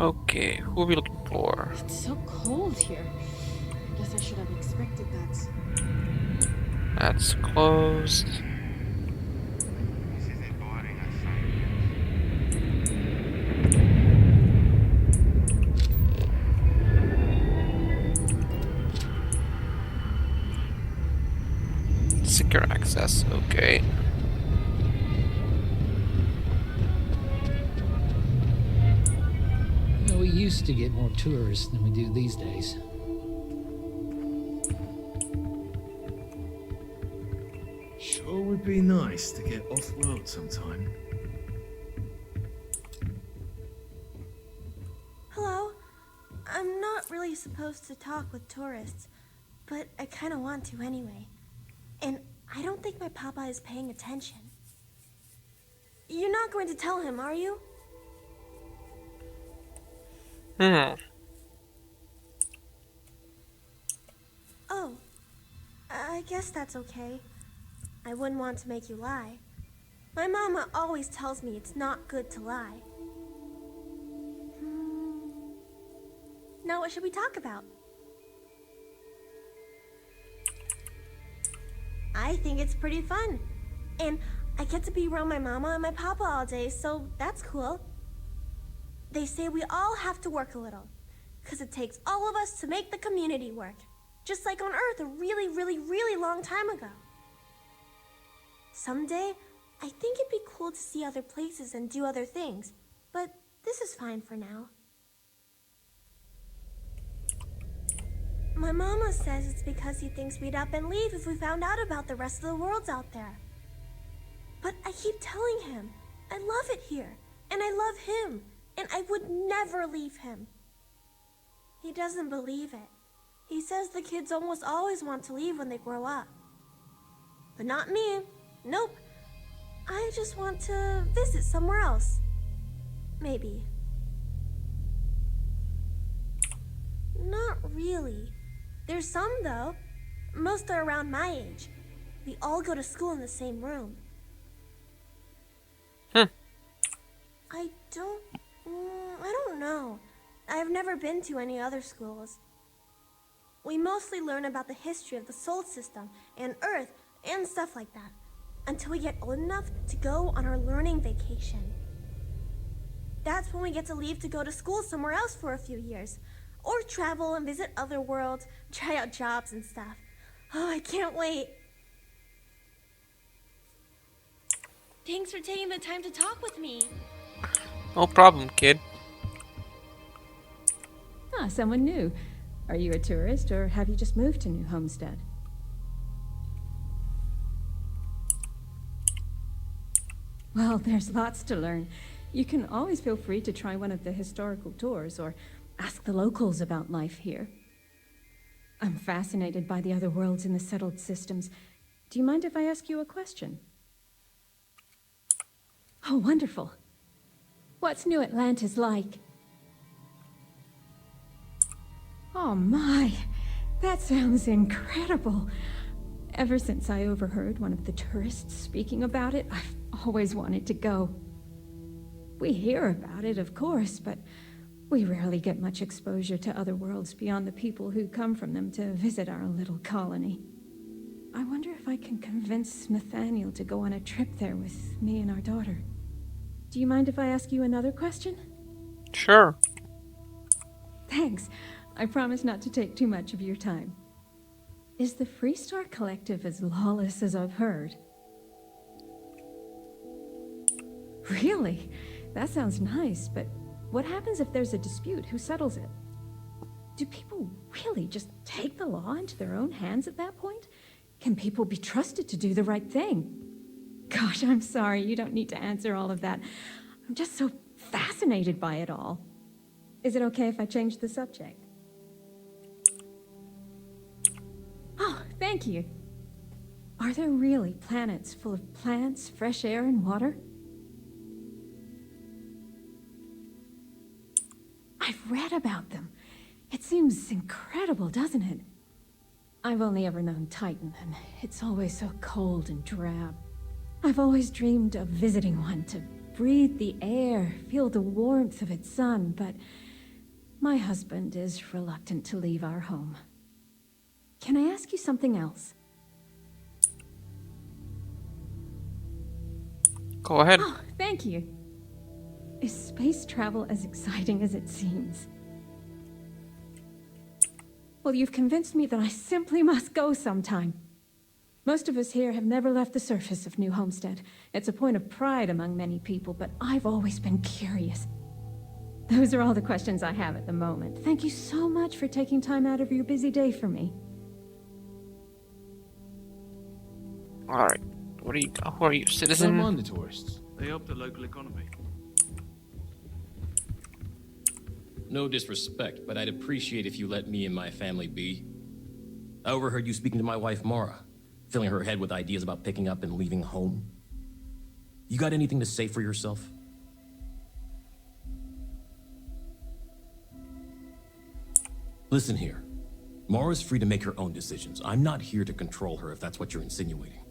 Okay, who are we looking for? It's so cold here. I guess I should have expected that. That's closed. Secure access, okay. Well, we used to get more tourists than we do these days. Sure would be nice to get off-world sometime. Hello. I'm not really supposed to talk with tourists, but I kind of want to anyway. And I don't think my papa is paying attention. You're not going to tell him, are you? Oh, I guess that's okay. I wouldn't want to make you lie. My mama always tells me it's not good to lie. Now what should we talk about? I think it's pretty fun. And I get to be around my mama and my papa all day, so that's cool. They say we all have to work a little, because it takes all of us to make the community work. Just like on Earth a really, really, really long time ago. Someday, I think it'd be cool to see other places and do other things, but this is fine for now. My mama says it's because he thinks we'd up and leave if we found out about the rest of the worlds out there. But I keep telling him, I love it here, and I love him, and I would never leave him. He doesn't believe it. He says the kids almost always want to leave when they grow up. But not me. Nope. I just want to visit somewhere else. Maybe. Not really. There's some, though. Most are around my age. We all go to school in the same room. I don't know. I've never been to any other schools. We mostly learn about the history of the solar system and Earth and stuff like that until we get old enough to go on our learning vacation. That's when we get to leave to go to school somewhere else for a few years, or travel and visit other worlds, try out jobs and stuff. Oh, I can't wait. Thanks for taking the time to talk with me. No problem, kid. Ah, someone new. Are you a tourist, or have you just moved to New Homestead? Well, there's lots to learn. You can always feel free to try one of the historical tours, or ask the locals about life here. I'm fascinated by the other worlds in the settled systems. Do you mind if I ask you a question? Oh, wonderful. What's New Atlantis like? Oh my, that sounds incredible. Ever since I overheard one of the tourists speaking about it, I've always wanted to go. We hear about it, of course, but we rarely get much exposure to other worlds beyond the people who come from them to visit our little colony. I wonder if I can convince Nathaniel to go on a trip there with me and our daughter. Do you mind if I ask you another question? Sure. Thanks. I promise not to take too much of your time. Is the Freestar Collective as lawless as I've heard? Really? That sounds nice, but what happens if there's a dispute? Who settles it? Do people really just take the law into their own hands at that point? Can people be trusted to do the right thing? Gosh, I'm sorry, you don't need to answer all of that. I'm just so fascinated by it all. Is it okay if I change the subject? Oh, thank you. Are there really planets full of plants, fresh air, and water? I've read about them. It seems incredible, doesn't it? I've only ever known Titan, and it's always so cold and drab. I've always dreamed of visiting one to breathe the air, feel the warmth of its sun, but My husband is reluctant to leave our home. Can I ask you something else? Go ahead. Oh, thank you. Is space travel as exciting as it seems? Well, you've convinced me that I simply must go sometime. Most of us here have never left the surface of New Homestead. It's a point of pride among many people, but I've always been curious. Those are all the questions I have at the moment. Thank you so much for taking time out of your busy day for me. Alright. What are you? Who are you, Don't citizen? mind the tourists. They help the local economy. No disrespect, but I'd appreciate if you let me and my family be. I overheard you speaking to my wife, Mara, filling her head with ideas about picking up and leaving home. You got anything to say for yourself? Listen here. Mara's free to make her own decisions. I'm not here to control her if that's what you're insinuating.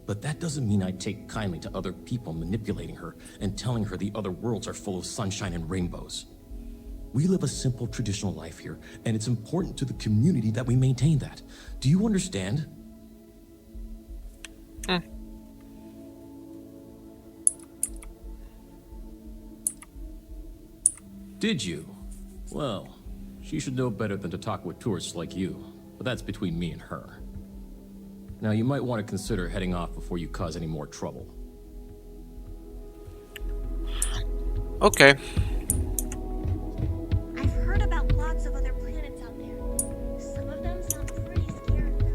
But that doesn't mean I take kindly to other people manipulating her and telling her the other worlds are full of sunshine and rainbows. We live a simple traditional life here, and it's important to the community that we maintain that. Do you understand? Did you? Well, she should know better than to talk with tourists like you, but that's between me and her. Now, you might want to consider heading off before you cause any more trouble. Okay. I've heard about lots of other planets out there. Some of them sound pretty scary, though.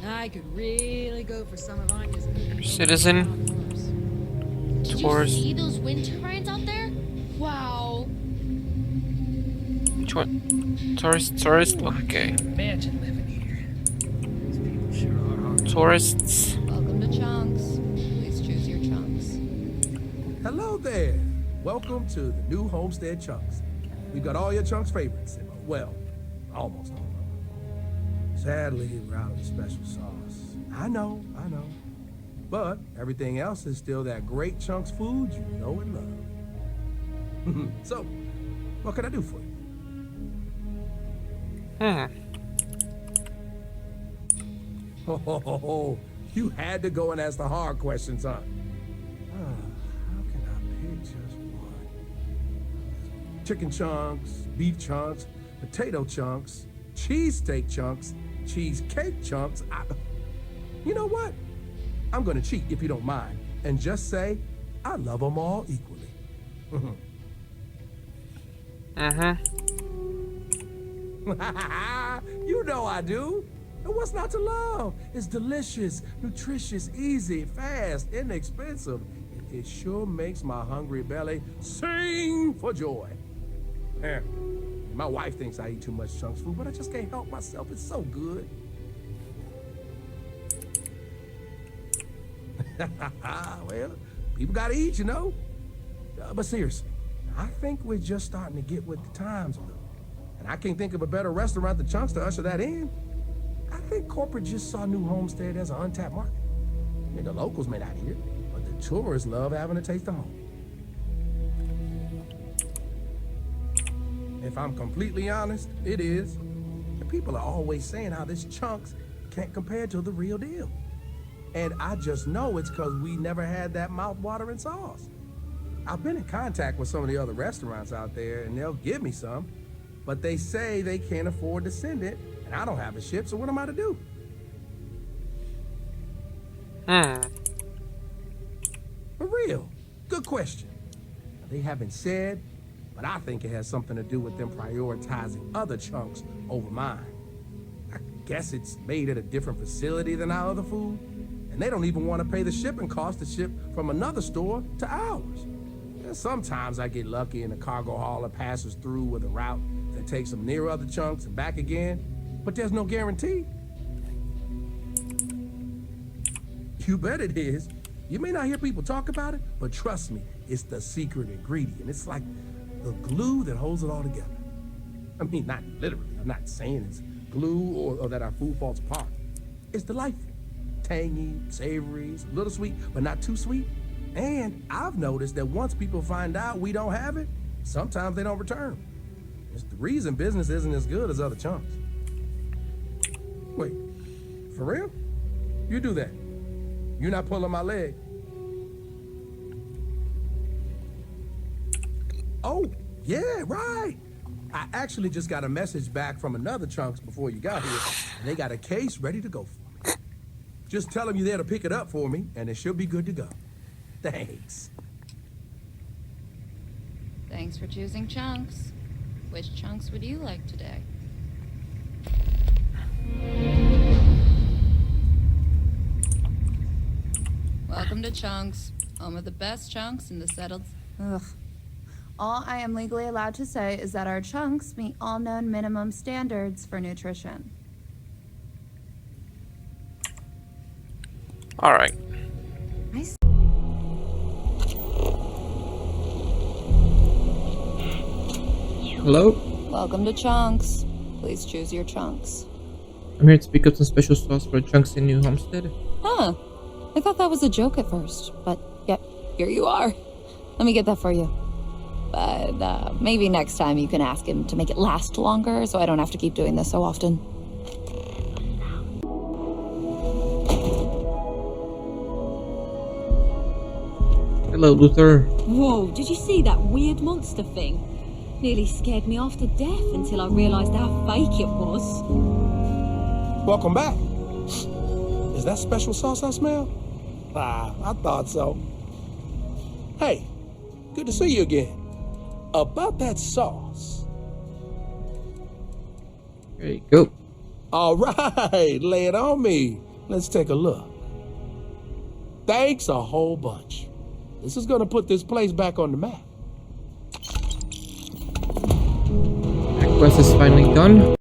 I could really go for some of Anya's Citizen. Did you Tourist. see those wind turbines out there? Wow. Which one? Tourist? Okay. Imagine living here. These people sure are hard. Tourists. Welcome to Chunks. Please choose your chunks. Hello there. Welcome to the new Homestead Chunks. We've got all your Chunks favorites. Well, almost all of them. Sadly, we're out of the special sauce. I know. But everything else is still that great Chunks food you know and love. So, what can I do for you? Oh, you had to go and ask the hard questions, huh? How can I pick just one? Chicken chunks, beef chunks, potato chunks, cheesesteak chunks, cheesecake chunks. You know what? I'm gonna cheat if you don't mind and just say I love them all equally. You know I do. And what's not to love? It's delicious, nutritious, easy, fast, inexpensive. It sure makes my hungry belly sing for joy. My wife thinks I eat too much Chunks food, but I just can't help myself. It's so good. Well, people gotta eat, you know. But seriously, I think we're just starting to get with the times a little. And I can't think of a better restaurant than Chunks to usher that in. I think corporate just saw New Homestead as an untapped market. I mean, the locals may not eat it, but the tourists love having a taste of home. If I'm completely honest, it is. And people are always saying how this Chunks can't compare to the real deal. And I just know it's because we never had that mouth-watering sauce. I've been in contact with some of the other restaurants out there, and they'll give me some, but they say they can't afford to send it, and I don't have a ship, so what am I to do? For real, good question. They haven't said, but I think it has something to do with them prioritizing other Chunks over mine. I guess it's made at a different facility than our other food, and they don't even want to pay the shipping cost to ship from another store to ours. And sometimes I get lucky and a cargo hauler passes through with a route that takes them near other Chunks and back again, but there's no guarantee. You bet it is. You may not hear people talk about it, but trust me, it's the secret ingredient. It's like the glue that holds it all together. I mean, not literally. I'm not saying it's glue or that our food falls apart. It's delightful. Tangy, savory, it's a little sweet, but not too sweet. And I've noticed that once people find out we don't have it, sometimes they don't return. It's the reason business isn't as good as other chunks. Wait, for real? You do that. You're not pulling my leg. Oh, yeah, right. I actually just got a message back from another Chunks before you got here, and they got a case ready to go for me. Just tell them you're there to pick it up for me, and it should be good to go. Thanks. Thanks for choosing Chunks. Which chunks would you like today? Welcome to Chunks, home of the best chunks in the settled... Ugh. All I am legally allowed to say is that our chunks meet all known minimum standards for nutrition. All right. Hello? Welcome to Chunks. Please choose your chunks. I'm here to pick up some special sauce for chunks in New Homestead. Huh. I thought that was a joke at first, but yep, here you are. Let me get that for you. But maybe next time you can ask him to make it last longer so I don't have to keep doing this so often. Hello, Luther. Whoa, did you see that weird monster thing? Nearly scared me half to death until I realized how fake it was. Welcome back. Is that special sauce I smell? I thought so. Hey, good to see you again. About that sauce. There you go. All right, lay it on me. Let's take a look. Thanks a whole bunch. This is gonna put this place back on the map. That quest is finally done.